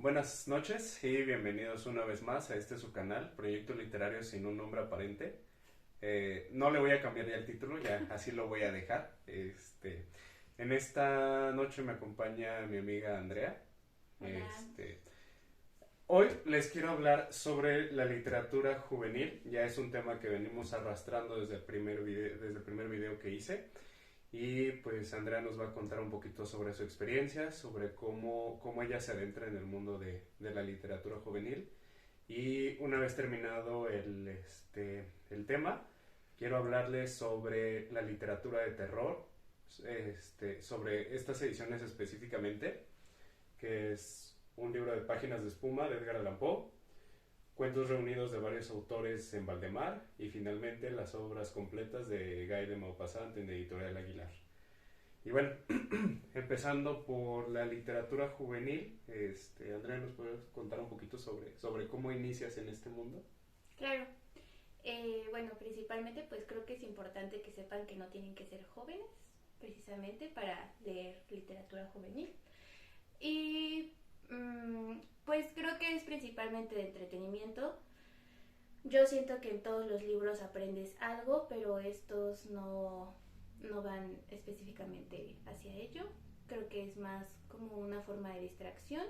Buenas noches y bienvenidos una vez más a este su canal, Proyecto Literario sin un nombre aparente. No le voy a cambiar ya el título, ya así lo voy a dejar. En esta noche me acompaña mi amiga Andrea. Hola. Hoy les quiero hablar sobre la literatura juvenil. Ya es un tema que venimos arrastrando desde el primer video que hice. Y pues Andrea nos va a contar un poquito sobre su experiencia, sobre cómo ella se adentra en el mundo de la literatura juvenil. Y una vez terminado el tema, quiero hablarles sobre la literatura de terror, sobre estas ediciones específicamente, que es un libro de páginas de espuma de Edgar Allan Poe, cuentos reunidos de varios autores en Valdemar y finalmente las obras completas de Guy de Maupassant en Editorial Aguilar. Y bueno, empezando por la literatura juvenil, Andrea, ¿nos puedes contar un poquito sobre cómo inicias en este mundo? Claro. Bueno, principalmente pues creo que es importante que sepan que no tienen que ser jóvenes precisamente para leer literatura juvenil. Y pues creo que es principalmente de entretenimiento. Yo siento que en todos los libros aprendes algo, pero estos no van específicamente hacia ello. Creo que es más como una forma de distracción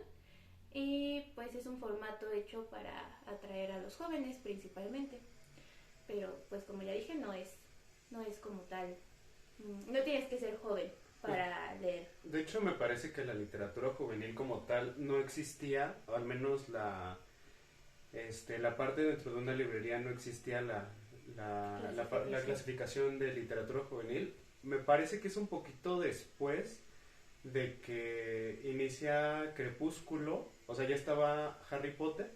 y pues es un formato hecho para atraer a los jóvenes principalmente. Pero pues como ya dije, no es como tal, no tienes que ser joven Pues, para leer. de hecho, me parece que la literatura juvenil como tal no existía, o al menos la parte dentro de una librería no existía la Clasificación. clasificación de literatura juvenil. Me parece que es un poquito después de que inicia Crepúsculo, o sea, ya estaba Harry Potter,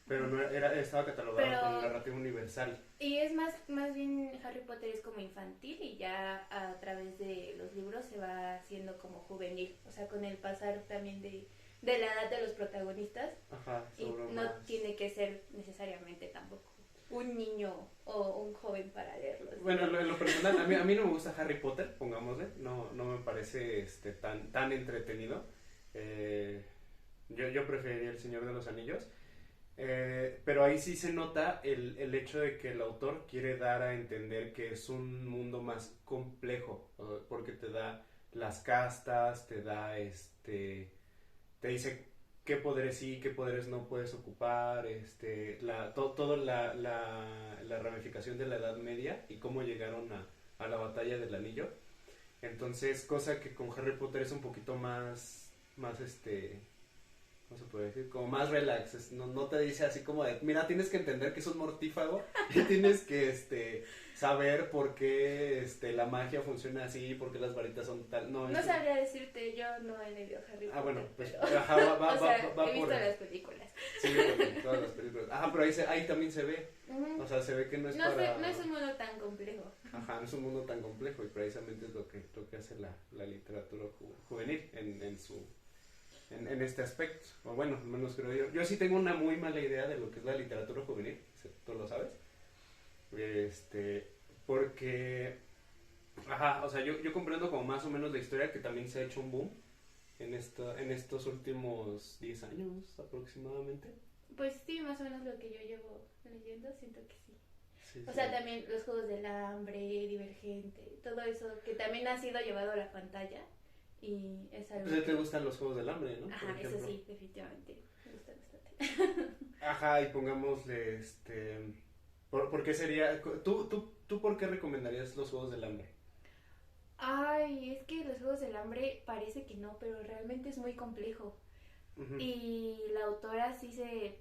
pero no estaba catalogado con Pero, narrativa universal. y es más bien Harry Potter es como infantil y ya a través de los libros se va haciendo como juvenil, o sea, con el pasar también de la edad de los protagonistas. Ajá, Y sobre no más. tiene que ser necesariamente tampoco un niño o un joven para leerlos, Bueno, digamos. en lo personal, a mí no me gusta Harry Potter, pongámosle, no me parece tan entretenido. Eh, yo preferiría El Señor de los Anillos. Pero ahí sí se nota el hecho de que el autor quiere dar a entender que es un mundo más complejo, porque te da las castas, te dice qué poderes sí, qué poderes no puedes ocupar, todo la ramificación de la Edad Media y cómo llegaron a la batalla del anillo. Entonces, cosa que con Harry Potter es un poquito más, ¿cómo se puede decir? Como más relax, no te dice así como de, mira, tienes que entender que es un mortífago y tienes que saber por qué la magia funciona así, por qué las varitas son tal, no, No sabría decirte, yo no he leído Harry Ah, bueno, Potter, pues, pero ajá, o sea, va he por, visto las películas. sí, bueno, todas las películas, ajá, pero ahí también se ve, o Uh-huh. sea, se ve que no es No, para, no es un mundo tan complejo. ajá, no es un mundo tan complejo y precisamente es lo que hace la literatura juvenil en este aspecto. O bueno, al menos creo yo. Yo sí tengo una muy mala idea de lo que es la literatura juvenil, tú lo sabes. Este, porque, ajá, o sea, yo comprendo como más o menos la historia que también se ha hecho un boom en estos últimos 10 años aproximadamente. Pues sí, más o menos lo que yo llevo leyendo, siento que sí. Sí, O sí. sea, también los Juegos del Hambre, Divergente, todo eso que también ha sido llevado a la pantalla y es Pues algo a ti te que... gustan los Juegos del Hambre, ¿no? Por Ajá, eso ejemplo. sí, definitivamente, me gusta bastante. Ajá, y pongámosle, ¿por qué sería, tú por qué recomendarías los Juegos del Hambre? Ay, es que los Juegos del Hambre parece que no, pero realmente es muy complejo. Ujú, Y la autora sí se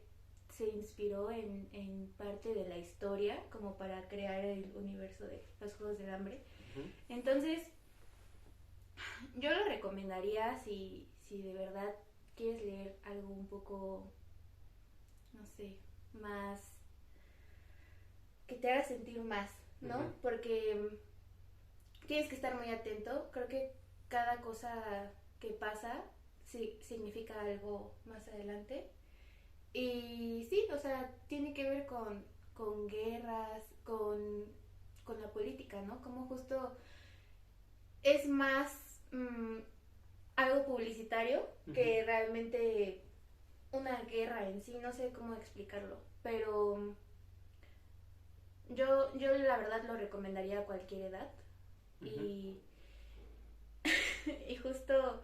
inspiró en parte de la historia como para crear el universo de los Juegos del Hambre. ujú. Entonces, yo lo recomendaría si de verdad quieres leer algo un poco, no sé, más, que te haga sentir más, Ujú. ¿no? Porque tienes que estar muy atento. Creo que cada cosa que pasa sí, significa algo más adelante. Y sí, o sea, tiene que ver con guerras, con la política, ¿no? Como justo es más algo publicitario Ujú. que realmente una guerra en sí, no sé cómo explicarlo, pero yo la verdad lo recomendaría a cualquier edad. Uh-huh. Y justo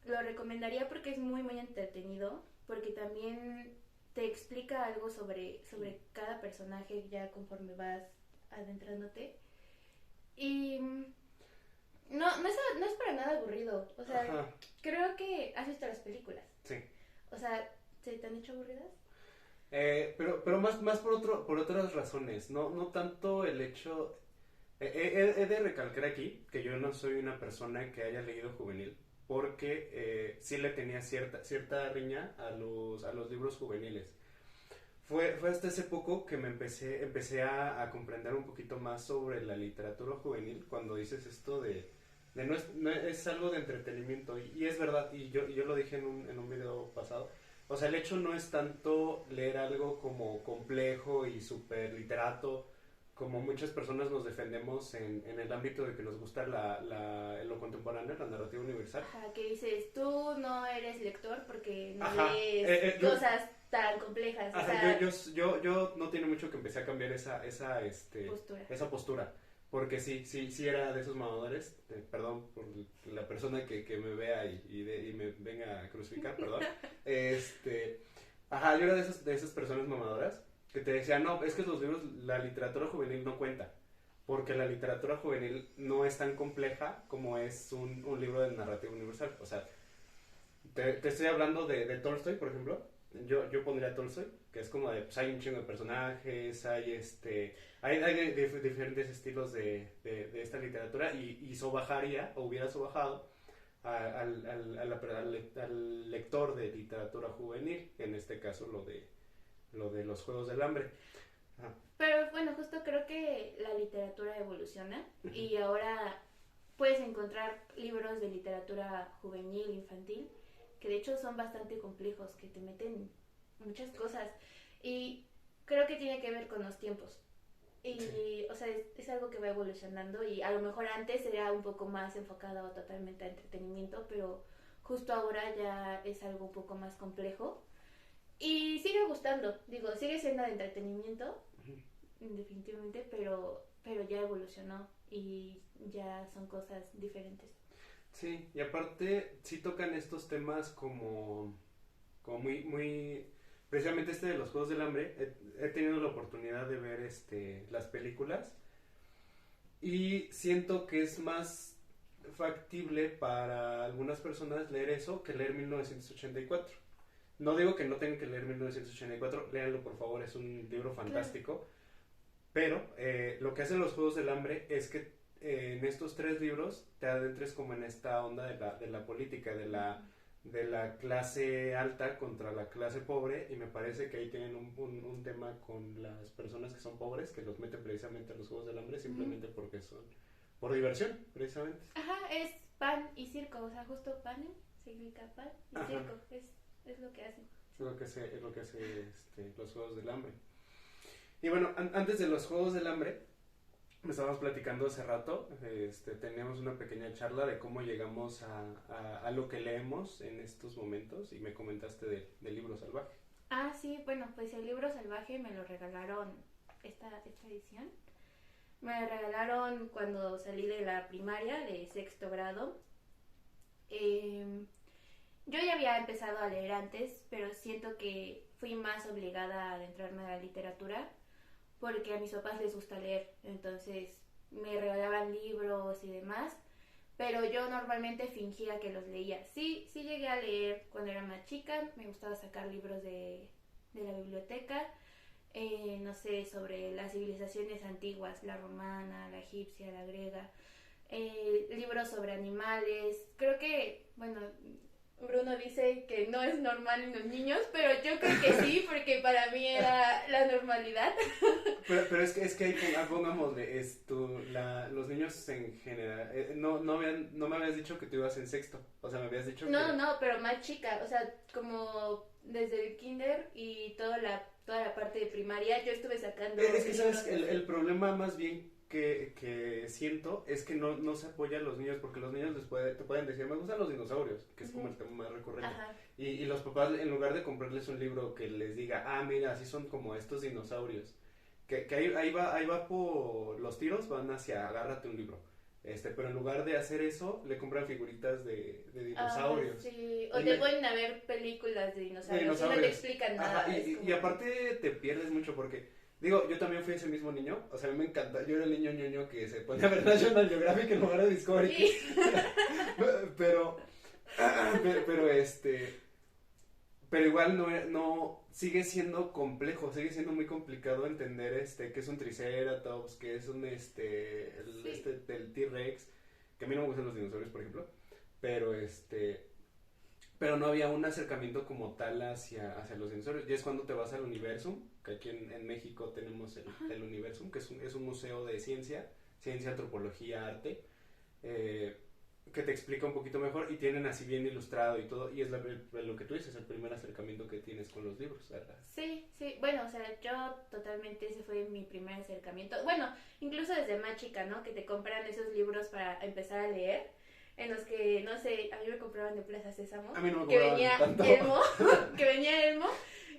lo recomendaría porque es muy muy entretenido, porque también te explica algo sobre cada personaje ya conforme vas adentrándote. Y no es para nada aburrido. O sea, ajá, creo que has visto las películas. Sí. O sea, ¿se te han hecho aburridas? Pero más por otras razones. No tanto el hecho... He de recalcar aquí que yo no soy una persona que haya leído juvenil, porque sí le tenía cierta riña a los libros juveniles. Fue hasta hace poco que me empecé a comprender un poquito más sobre la literatura juvenil, cuando dices esto de no es algo de entretenimiento, y es verdad, y yo lo dije en un video pasado. O sea, el hecho no es tanto leer algo como complejo y súper literato, como muchas personas nos defendemos en el ámbito de que nos gusta lo contemporáneo, la narrativa universal. Ajá, que dices, tú no eres lector porque no lees cosas tan complejas. Ajá, o sea, yo no tiene mucho que empecé a cambiar esa postura. Porque sí era de esos mamadores, perdón por la persona que me vea y me venga a crucificar, perdón. Ajá, yo era de esas personas mamadoras que te decían, no, es que los libros, la literatura juvenil no cuenta, porque la literatura juvenil no es tan compleja como es un libro de narrativa universal. O sea, te estoy hablando de Tolstoy, por ejemplo. Yo pondría Tolstoy, que es como de, pues hay un chingo de personajes, hay diferentes estilos de esta literatura, y sobajaría, o hubiera sobajado al lector de literatura juvenil, en este caso lo de los Juegos del Hambre. Ajá. Pero bueno, justo creo que la literatura evoluciona, uh-huh, y ahora puedes encontrar libros de literatura juvenil, infantil, que de hecho son bastante complejos, que te meten muchas cosas, y creo que tiene que ver con los tiempos. Y, sí, o sea, es algo que va evolucionando, y a lo mejor antes era un poco más enfocado totalmente a entretenimiento, pero justo ahora ya es algo un poco más complejo. Y sigue gustando, digo, sigue siendo de entretenimiento, uh-huh, definitivamente, pero ya evolucionó y ya son cosas diferentes. Sí, y aparte sí tocan estos temas como muy... Precisamente de los Juegos del Hambre, he tenido la oportunidad de ver las películas, y siento que es más factible para algunas personas leer eso que leer 1984. No digo que no tengan que leer 1984, léanlo por favor, es un libro fantástico. Claro. Pero lo que hacen los Juegos del Hambre es que en estos 3 libros te adentres como en esta onda de la política, de la clase alta contra la clase pobre, y me parece que ahí tienen un tema con las personas que son pobres, que los meten precisamente a los Juegos del Hambre simplemente porque son por diversión, precisamente. Ajá, es pan y circo, o sea, justo pan significa pan y ajá, circo, es lo que hacen. Es lo que hace los Juegos del Hambre. Y bueno, antes de los Juegos del Hambre, me estábamos platicando hace rato, teníamos una pequeña charla de cómo llegamos a lo que leemos en estos momentos, y me comentaste del libro salvaje. Ah, sí, bueno, pues el libro salvaje me lo regalaron esta edición. Me lo regalaron cuando salí de la primaria, de 6º grado. Yo ya había empezado a leer antes, pero siento que fui más obligada a adentrarme a la literatura porque a mis papás les gusta leer, entonces me regalaban libros y demás, pero yo normalmente fingía que los leía. Sí llegué a leer cuando era más chica, me gustaba sacar libros de la biblioteca, no sé, sobre las civilizaciones antiguas, la romana, la egipcia, la griega, libros sobre animales. Creo que, bueno, Bruno dice que no es normal en los niños, pero yo creo que sí, porque para mí era la normalidad. Pero es que ahí pongámosle, los niños en general, no me habías dicho que tú ibas en 6º, o sea, me habías dicho No, pero más chica, o sea, como desde el kinder y toda la parte de primaria, yo estuve sacando... Es que, ¿sabes? El problema más bien que siento es que no se apoya a los niños, porque los niños te pueden decir, me gustan los dinosaurios, que es como el tema más recurrente. Ajá. Y los papás, en lugar de comprarles un libro que les diga, ah, mira, así son como estos dinosaurios, que ahí va por los tiros, van hacia agárrate un libro. Pero en lugar de hacer eso, le compran figuritas de dinosaurios. Sí, o Y te ponen a ver películas de dinosaurios y no te explican nada. Ajá, y aparte te pierdes mucho porque, digo, yo también fui ese mismo niño, o sea, a mí me encanta, yo era el niño ñoño que se ponía a ver National Geographic en lugar de Discovery. Sí. pero, pero pero igual no sigue siendo complejo, sigue siendo muy complicado entender qué es un triceratops, qué es un el T-Rex, que a mí no me gustan los dinosaurios, por ejemplo, pero pero no había un acercamiento como tal hacia los dinosaurios. Y es cuando te vas al Universum, que aquí en México tenemos el Universum, que es un museo de ciencia, antropología, arte, que te explica un poquito mejor y tienen así bien ilustrado y todo, y es lo que tú dices, el primer acercamiento que tienes con los libros, ¿verdad? Sí, bueno, o sea, yo totalmente ese fue mi primer acercamiento. Bueno, incluso desde más chica, ¿no? Que te compran esos libros para empezar a leer, en los que, no sé, a mí me compraban de Plaza Sésamo, A mí no me que compraban venía tanto. Elmo, que venía Elmo,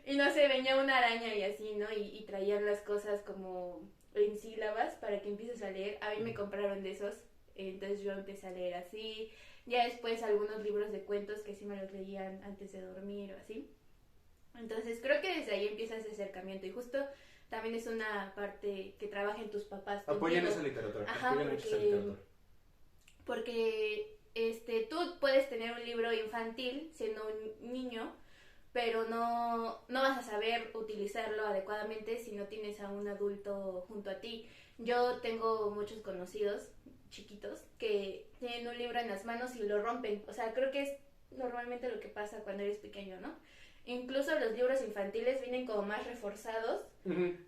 y no sé, venía una araña y así, ¿no? Y traían las cosas como en sílabas para que empieces a leer. A mí me compraron de esos. Entonces yo empecé a leer así, ya después algunos libros de cuentos que sí me los leían antes de dormir o así. Entonces creo que desde ahí empieza ese acercamiento y justo también es una parte que trabajan tus papás contigo. Apoyan esa literatura, Ajá, apoyan mucho esa literatura. Porque tú puedes tener un libro infantil siendo un niño, pero no vas a saber utilizarlo adecuadamente si no tienes a un adulto junto a ti. Yo tengo muchos conocidos chiquitos que tienen un libro en las manos y lo rompen. O sea, creo que es normalmente lo que pasa cuando eres pequeño, ¿no? Incluso los libros infantiles vienen como más reforzados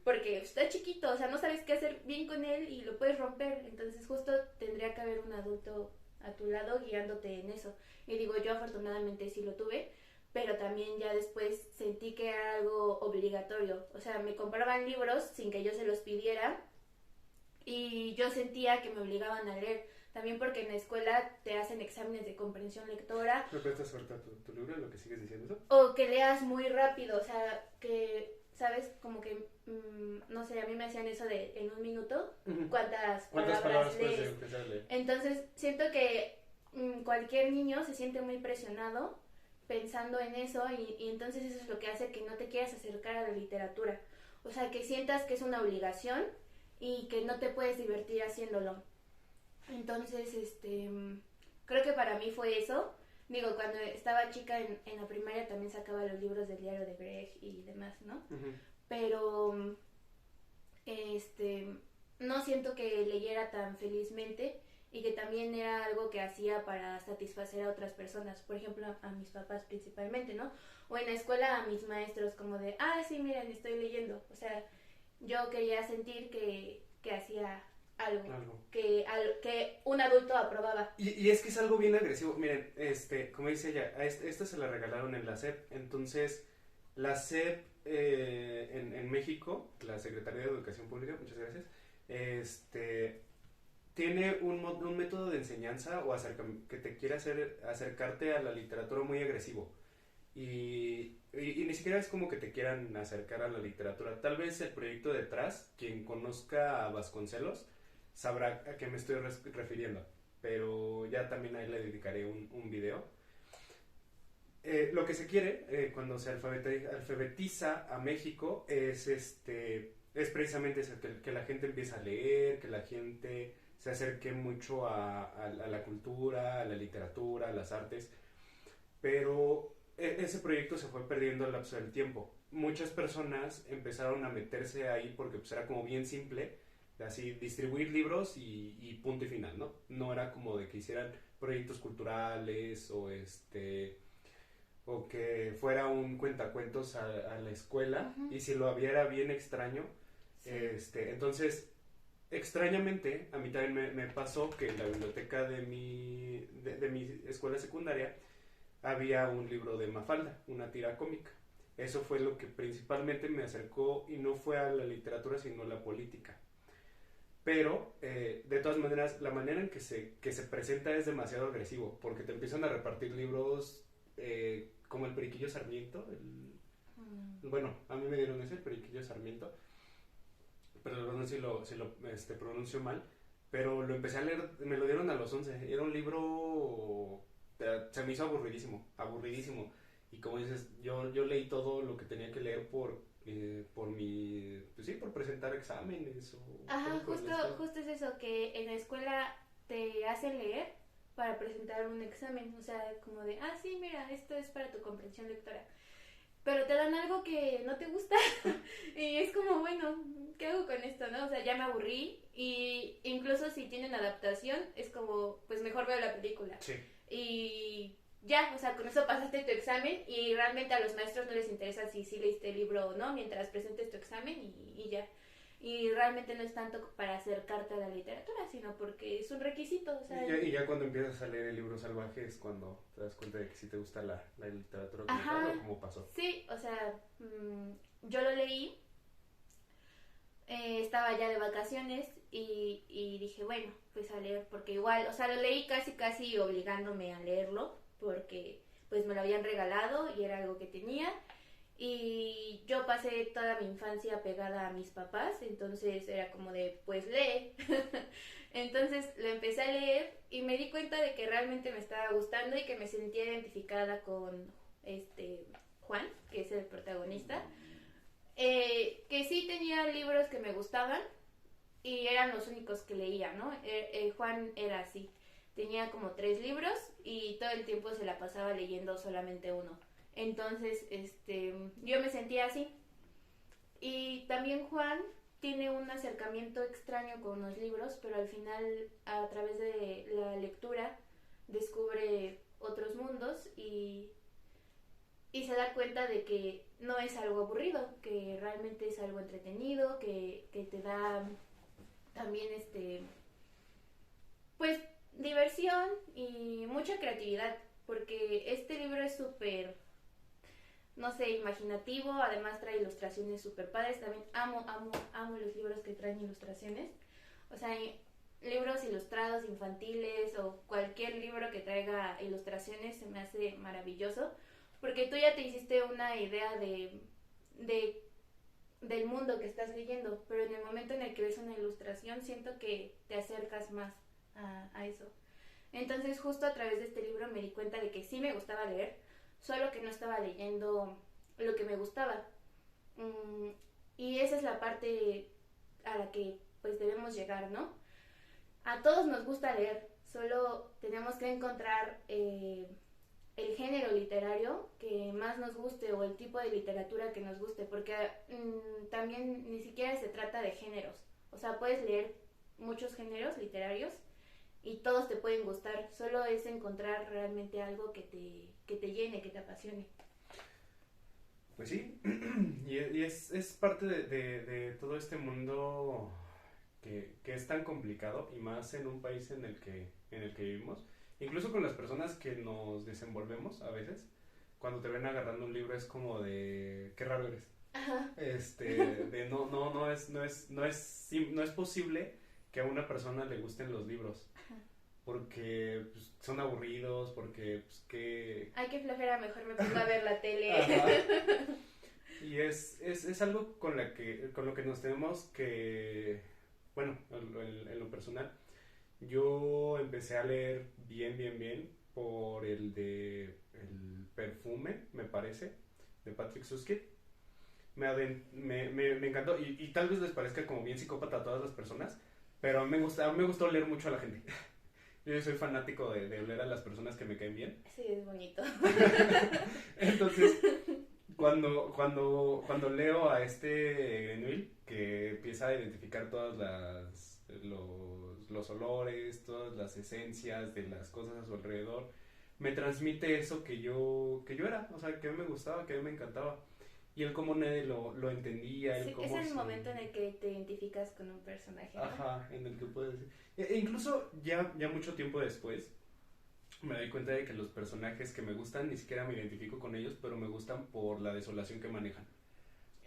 porque está chiquito, o sea, no sabes qué hacer bien con él y lo puedes romper. Entonces justo tendría que haber un adulto a tu lado guiándote en eso. Y digo, yo afortunadamente sí lo tuve, pero también ya después sentí que era algo obligatorio. O sea, me compraban libros sin que yo se los pidiera y yo sentía que me obligaban a leer. También porque en la escuela te hacen exámenes de comprensión lectora. ¿Me prestas ahorita tu libro, lo que sigues diciendo eso? O que leas muy rápido, o sea, que, ¿sabes? Como que, no sé, a mí me hacían eso de en un minuto, ¿cuántas palabras lees? Empezar a leer? Entonces, siento que cualquier niño se siente muy presionado pensando en eso y entonces eso es lo que hace que no te quieras acercar a la literatura. O sea, que sientas que es una obligación y que no te puedes divertir haciéndolo. Entonces, creo que para mí fue eso. Digo, cuando estaba chica en la primaria también sacaba los libros del diario de Greg y demás, ¿no? Pero, no siento que leyera tan felizmente y que también era algo que hacía para satisfacer a otras personas, por ejemplo a mis papás principalmente, ¿no? O en la escuela a mis maestros como de, sí, miren, estoy leyendo. O sea, yo quería sentir que hacía algo. Que un adulto aprobaba. Y es que es algo bien agresivo. Miren, como dice ella, esta se la regalaron en la SEP. Entonces, la SEP en México, la Secretaría de Educación Pública, muchas gracias, tiene un método de enseñanza o que te quiere hacer acercarte a la literatura muy agresivo. Y ni siquiera es como que te quieran acercar a la literatura. Tal vez el proyecto detrás, quien conozca a Vasconcelos, sabrá a qué me estoy refiriendo. Pero ya también ahí le dedicaré un video. Lo que se quiere cuando se alfabetiza a México es precisamente eso, que la gente empiece a leer, que la gente se acerque mucho a la cultura, a la literatura, a las artes. Pero ese proyecto se fue perdiendo al lapso del tiempo. Muchas personas empezaron a meterse ahí porque pues, era como bien simple, así distribuir libros y punto y final, ¿no? No era como de que hicieran proyectos culturales o que fuera un cuentacuentos a la escuela, y si lo había era bien extraño. Sí. Entonces, extrañamente, a mí también me pasó que en la biblioteca de mi escuela secundaria había un libro de Mafalda, una tira cómica. Eso fue lo que principalmente me acercó, y no fue a la literatura, sino a la política. Pero, de todas maneras, la manera en que se presenta es demasiado agresivo, porque te empiezan a repartir libros como el Periquillo Sarmiento, Mm. bueno, a mí me dieron ese, el Periquillo Sarmiento, pero no sé si lo pronuncio mal, pero lo empecé a leer, me lo dieron a los 11, era un libro, se me hizo aburridísimo, aburridísimo, y como dices, yo leí todo lo que tenía que leer por mi, pues sí, por presentar exámenes o Ajá, cosas por el estilo. justo es eso, que en la escuela te hacen leer para presentar un examen, o sea, como de, ah, sí, mira, esto es para tu comprensión lectora, pero te dan algo que no te gusta y es como, bueno, ¿qué hago con esto, no? O sea, ya me aburrí y incluso si tienen adaptación, es como, pues mejor veo la película. Sí. Y ya, o sea, con eso pasaste tu examen y realmente a los maestros no les interesa si leíste el libro o no mientras presentes tu examen y ya. Y realmente no es tanto para acercarte a la literatura, sino porque es un requisito, o sea... Y ya cuando empiezas a leer el libro salvaje es cuando te das cuenta de que sí te gusta la literatura como tal Ajá, o cómo pasó. sí, o sea, yo lo leí, estaba ya de vacaciones y dije, bueno, pues a leer, porque igual, o sea, lo leí casi obligándome a leerlo, porque pues me lo habían regalado y era algo que tenía. Y yo pasé toda mi infancia pegada a mis papás, entonces era como de, pues lee. Entonces lo empecé a leer y me di cuenta de que realmente me estaba gustando y que me sentía identificada con Juan, que es el protagonista. Que sí tenía libros que me gustaban y eran los únicos que leía, ¿no? Juan era así. Tenía como 3 libros y todo el tiempo se la pasaba leyendo solamente uno. Entonces, yo me sentía así. Y también Juan tiene un acercamiento extraño con los libros, pero al final, a través de la lectura, descubre otros mundos y se da cuenta de que no es algo aburrido, que realmente es algo entretenido, que te da también pues diversión y mucha creatividad, porque este libro es súper, no sé, imaginativo, además trae ilustraciones súper padres, también amo los libros que traen ilustraciones, o sea, libros ilustrados infantiles o cualquier libro que traiga ilustraciones se me hace maravilloso, porque tú ya te hiciste una idea de del mundo que estás leyendo, pero en el momento en el que ves una ilustración siento que te acercas más a eso. Entonces justo a través de este libro me di cuenta de que sí me gustaba leer, solo que no estaba leyendo lo que me gustaba. Y esa es la parte a la que pues debemos llegar, ¿no? A todos nos gusta leer, solo tenemos que encontrar el género literario que más nos guste o el tipo de literatura que nos guste, porque también ni siquiera se trata de géneros, o sea, puedes leer muchos géneros literarios y todos te pueden gustar, solo es encontrar realmente algo que te llene, que te apasione. Pues sí, y es parte de todo este mundo que es tan complicado y más en un país en el que vivimos. Incluso con las personas que nos desenvolvemos a veces, cuando te ven agarrando un libro es como de, qué raro eres. Ajá. De no es posible que a una persona le gusten los libros. Porque pues, son aburridos, porque pues que... Ay, qué flojera, mejor me pongo a ver la tele. Ajá. Y es algo con lo que nos tenemos que, bueno, en lo personal, yo empecé a leer bien por el perfume, me parece, de Patrick Suskind. Me encantó y tal vez les parezca como bien psicópata a todas las personas, pero a mí me gustó leer mucho a la gente. Yo soy fanático de leer a las personas que me caen bien. Sí, es bonito. Entonces, cuando leo a este Grenouille, que empieza a identificar todas los olores, todas las esencias de las cosas a su alrededor, me transmite eso que yo era, o sea, que a mí me gustaba, que a mí me encantaba. Y él como nadie lo entendía, él Sí, como es el se... momento en el que te identificas con un personaje, ¿no? Ajá, en el que puedes... incluso ya mucho tiempo después, me doy cuenta de que los personajes que me gustan ni siquiera me identifico con ellos, pero me gustan por la desolación que manejan.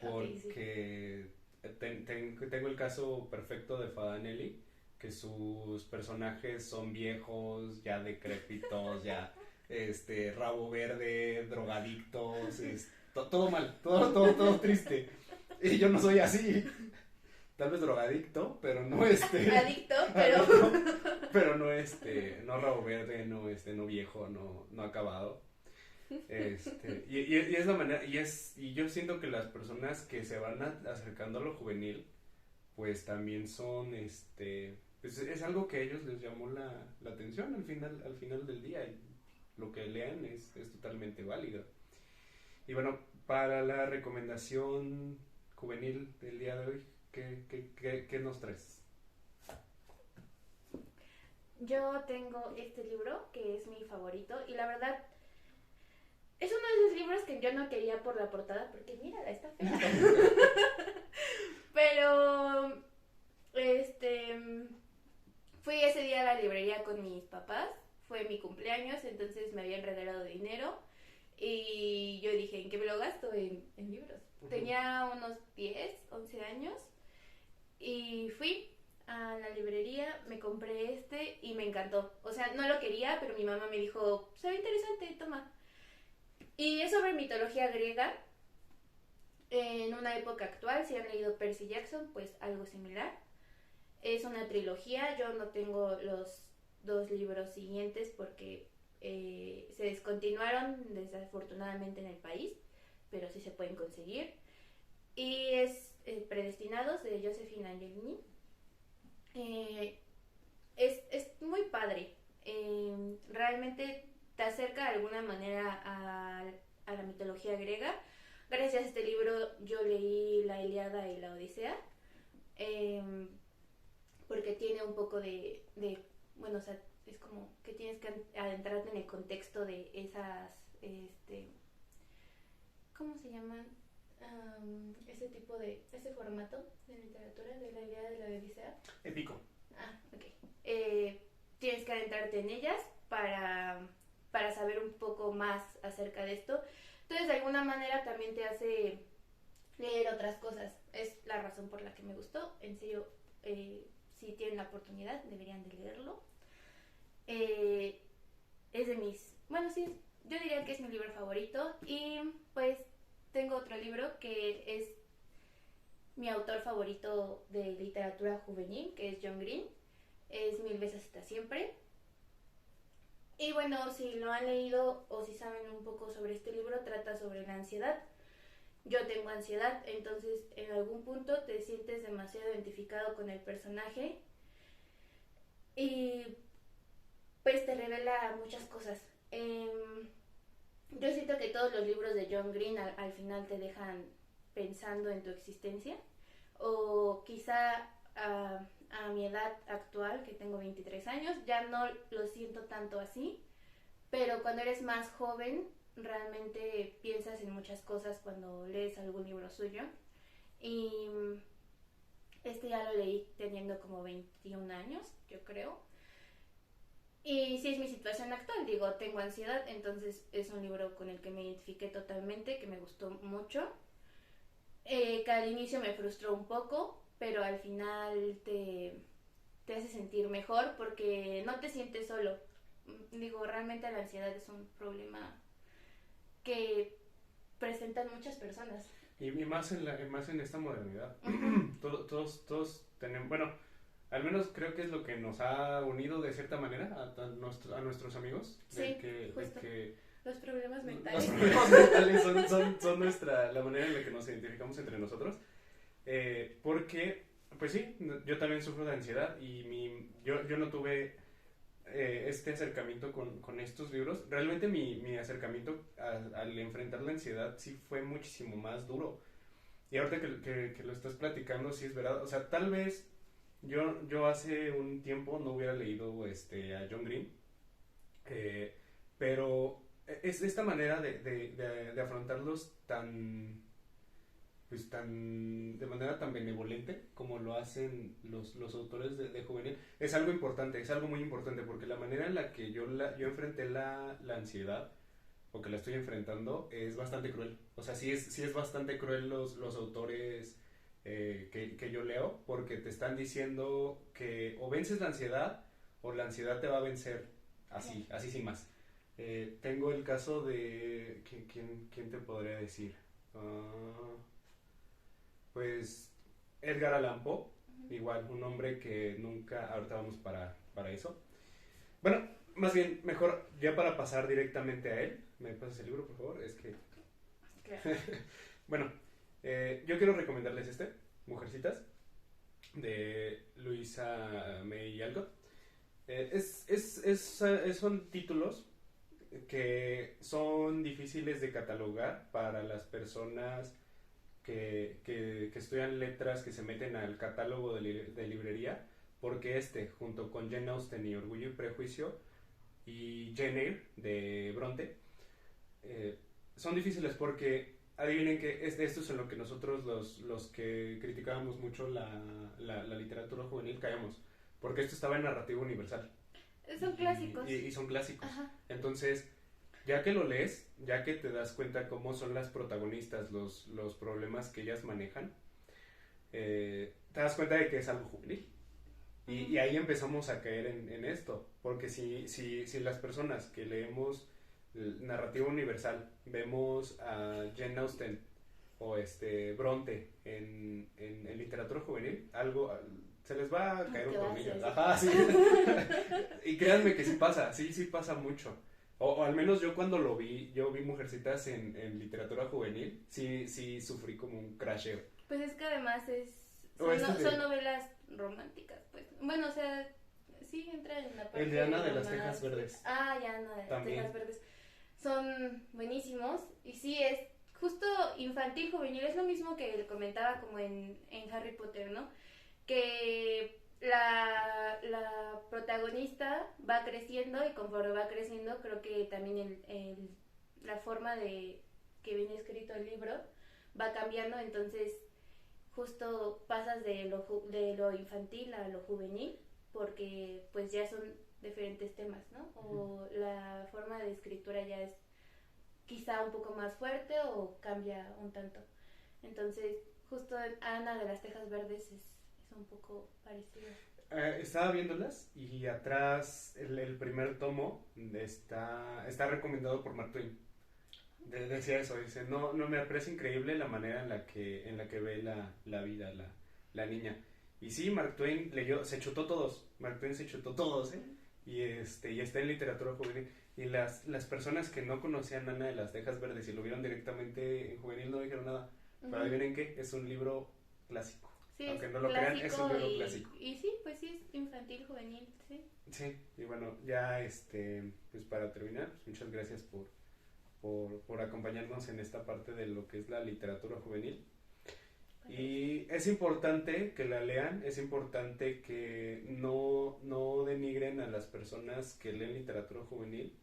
Okay, sí. Porque tengo el caso perfecto de Fadanelli, que sus personajes son viejos, ya decrépitos, ya rabo verde, drogadictos, todo mal, todo triste. Y yo no soy así. Tal vez drogadicto, pero no adicto, pero adicto, pero no no rabo verde, no viejo, no acabado. Y es la manera, y yo siento que las personas que se van acercando a lo juvenil, pues también son, pues es algo que a ellos les llamó la atención al final del día, y lo que lean es totalmente válido. Y bueno, para la recomendación juvenil del día de hoy, ¿qué nos traes? yo tengo este libro que es mi favorito y la verdad es uno de esos libros que yo no quería por la portada porque mírala, está fea. Pero fui ese día a la librería con mis papás, fue mi cumpleaños, entonces me habían regalado dinero y yo dije, ¿en qué me lo gasto? En libros. Tenía unos 10, 11 años y fui a la librería, me compré y me encantó. O sea, no lo quería, pero mi mamá me dijo, se ve interesante, toma. Y es sobre mitología griega en una época actual. Si han leído Percy Jackson, pues algo similar. Es una trilogía, yo no tengo los 2 libros siguientes porque se descontinuaron desafortunadamente en el país, pero sí se pueden conseguir. Y es Predestinados de Josephine Angelini. Es muy padre. Realmente te acerca de alguna manera a la mitología griega. Gracias a este libro yo leí la Ilíada y la Odisea. Porque tiene un poco bueno, o sea, es como que tienes que adentrarte en el contexto de esas, ¿cómo se llaman? Ese formato de literatura de la Ilíada y la Odisea. Épico. Ok. Tienes que adentrarte en ellas para saber un poco más acerca de esto. Entonces, de alguna manera también te hace leer otras cosas. Es la razón por la que me gustó. En serio, si tienen la oportunidad, deberían de leerlo. Es de bueno, sí, yo diría que es mi libro favorito. Y pues tengo otro libro que es mi autor favorito de literatura juvenil, que es John Green. Es Mil veces hasta siempre. Y bueno, si lo han leído o si saben un poco sobre este libro, trata sobre la ansiedad. Yo tengo ansiedad, entonces en algún punto te sientes demasiado identificado con el personaje y pues te revela muchas cosas. Yo siento que todos los libros de John Green al final te dejan pensando en tu existencia, o quizá a mi edad actual, que tengo 23 años, ya no lo siento tanto así, pero cuando eres más joven realmente piensas en muchas cosas cuando lees algún libro suyo. Y ya lo leí teniendo como 21 años, yo creo. Y sí es mi situación actual, digo, tengo ansiedad, entonces es un libro con el que me identifiqué totalmente, que me gustó mucho. Que al inicio me frustró un poco, pero al final te hace sentir mejor porque no te sientes solo. Digo, realmente la ansiedad es un problema que presentan muchas personas. Y más en esta modernidad. Todos tenemos, bueno, al menos creo que es lo que nos ha unido de cierta manera a nuestros amigos. Sí, justo. Los problemas mentales. Los problemas mentales son la manera en la que nos identificamos entre nosotros. Porque, pues sí, yo también sufro de ansiedad y yo no tuve este acercamiento con estos libros. Realmente mi acercamiento al enfrentar la ansiedad sí fue muchísimo más duro. Y ahorita que lo estás platicando, sí es verdad. O sea, tal vez yo hace un tiempo no hubiera leído a John Green, pero es esta manera de afrontarlos de manera tan benevolente como lo hacen los autores de juvenil, es algo importante, es algo muy importante, porque la manera en la que yo enfrenté la ansiedad, o que la estoy enfrentando, es bastante cruel. O sea, sí es bastante cruel los autores que yo leo, porque te están diciendo que o vences la ansiedad, o la ansiedad te va a vencer así sin más. Tengo el caso de... ¿Quién te podría decir? Pues Edgar Allan Poe, igual, un hombre que nunca... Ahorita vamos para eso. Bueno, más bien, mejor, ya para pasar directamente a él, ¿me pasas el libro, por favor? Es que... Claro. Bueno, yo quiero recomendarles Mujercitas, de Luisa May Alcott. Son títulos que son difíciles de catalogar para las personas que estudian letras, que se meten al catálogo de librería, porque junto con Jane Austen y Orgullo y Prejuicio y Jane Eyre de Bronte, son difíciles porque adivinen que esto es en lo que nosotros los que criticábamos mucho la literatura juvenil caemos, porque esto estaba en narrativa universal. Son clásicos. Y son clásicos. Ajá. Entonces, ya que lo lees, ya que te das cuenta cómo son las protagonistas, los problemas que ellas manejan, te das cuenta de que es algo juvenil. Y ahí empezamos a caer en esto, porque si las personas que leemos narrativa universal vemos a Jane Austen o Bronte en literatura juvenil, algo se les va a caer un tornillo. Ajá, sí. Y créanme que sí pasa mucho. O al menos yo cuando yo vi Mujercitas en literatura juvenil, sí sufrí como un crasheo. Pues es que además son novelas románticas, pues. Bueno, o sea, sí entra en la parte el de Ana de las Tejas Verdes. Ah, ya, Ana de las Tejas Verdes. Son buenísimos y sí es justo infantil, juvenil, es lo mismo que comentaba como en Harry Potter, ¿no? Que la protagonista va creciendo y conforme va creciendo creo que también la forma de que viene escrito el libro va cambiando, entonces justo pasas de lo infantil a lo juvenil porque pues ya son diferentes temas, ¿no? O la forma de escritura ya es quizá un poco más fuerte o cambia un tanto. Entonces, justo Ana de las Tejas Verdes es un poco parecido. Estaba viéndolas y atrás el primer tomo está recomendado por Mark Twain. Decía eso, dice, no me parece increíble la manera en la que ve la vida la niña. Y sí, Mark Twain se chutó todos, y está en literatura juvenil. Y las personas que no conocían Ana de las Tejas Verdes y lo vieron directamente en juvenil no dijeron nada. Pero adivinen qué, es un libro clásico. Sí, aunque no lo crean, es un libro clásico. Y sí, pues sí, es infantil, juvenil, sí. Sí, y bueno, ya pues para terminar, pues muchas gracias por acompañarnos en esta parte de lo que es la literatura juvenil. Y es importante que la lean, es importante que no denigren a las personas que leen literatura juvenil,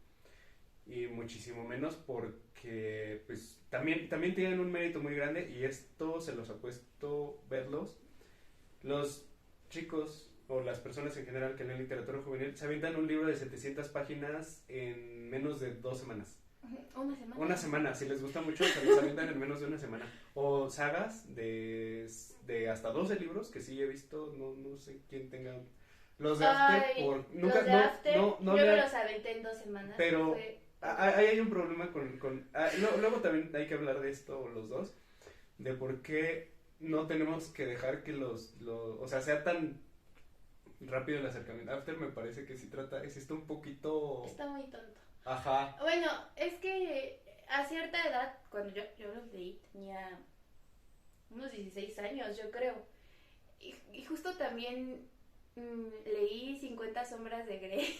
y muchísimo menos porque pues también tienen un mérito muy grande, y esto se los apuesto verlos. Los chicos o las personas en general que leen literatura juvenil se avientan un libro de 700 páginas en menos de 2 semanas. Una semana, si les gusta mucho, se los avientan en menos de una semana. O sagas de hasta 12 libros, que sí he visto, no sé quién tenga. Los de After, yo me los aventé en 2 semanas. Pero ahí hay un problema luego también hay que hablar de esto los dos, de por qué no tenemos que dejar que o sea, sea tan rápido el acercamiento. After me parece que sí está un poquito... Está muy tonto. Ajá. Bueno, es que a cierta edad, cuando yo los leí, tenía unos 16 años, yo creo. Y justo también leí 50 sombras de Grey,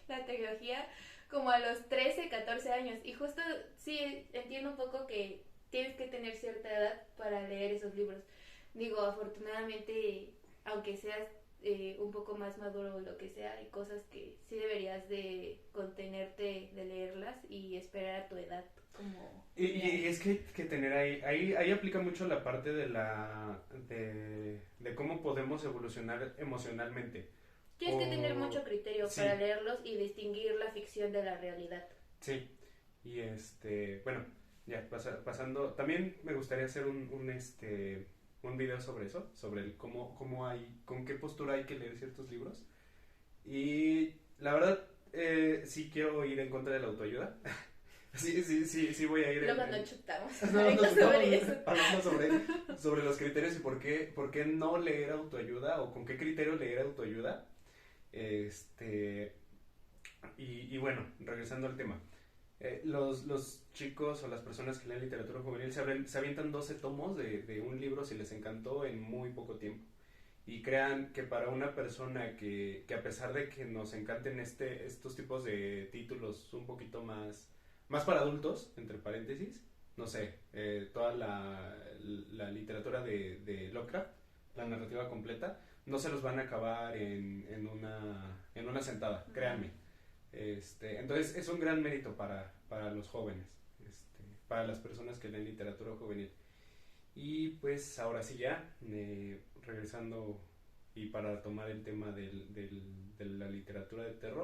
la trilogía, como a los 13, 14 años. Y justo, sí, entiendo un poco que tienes que tener cierta edad para leer esos libros. Digo, afortunadamente, aunque seas un poco más maduro o lo que sea, hay cosas que sí deberías de contenerte de leerlas y esperar a tu edad. Y es que tener ahí aplica mucho la parte de cómo podemos evolucionar emocionalmente. Tienes que tener mucho criterio para leerlos y distinguir la ficción de la realidad. Sí, y bueno, ya pasando, también me gustaría hacer un video sobre eso, sobre con qué postura hay que leer ciertos libros. Y la verdad, sí quiero ir en contra de la autoayuda. Sí voy a ir Luego no chutamos. No, Hablando sobre eso. hablando sobre los criterios y por qué no leer autoayuda o con qué criterio leer autoayuda. Y bueno, regresando al tema. Los chicos o las personas que leen literatura juvenil se avientan 12 tomos de un libro si les encantó en muy poco tiempo. Y crean que para una persona que a pesar de que nos encanten estos tipos de títulos un poquito más para adultos, entre paréntesis, no sé, toda la literatura de Lovecraft, la narrativa completa, no se los van a acabar en una sentada, créanme. Entonces es un gran mérito para los jóvenes, para las personas que leen literatura juvenil. Y pues ahora sí ya, regresando y para tomar el tema de la literatura de terror.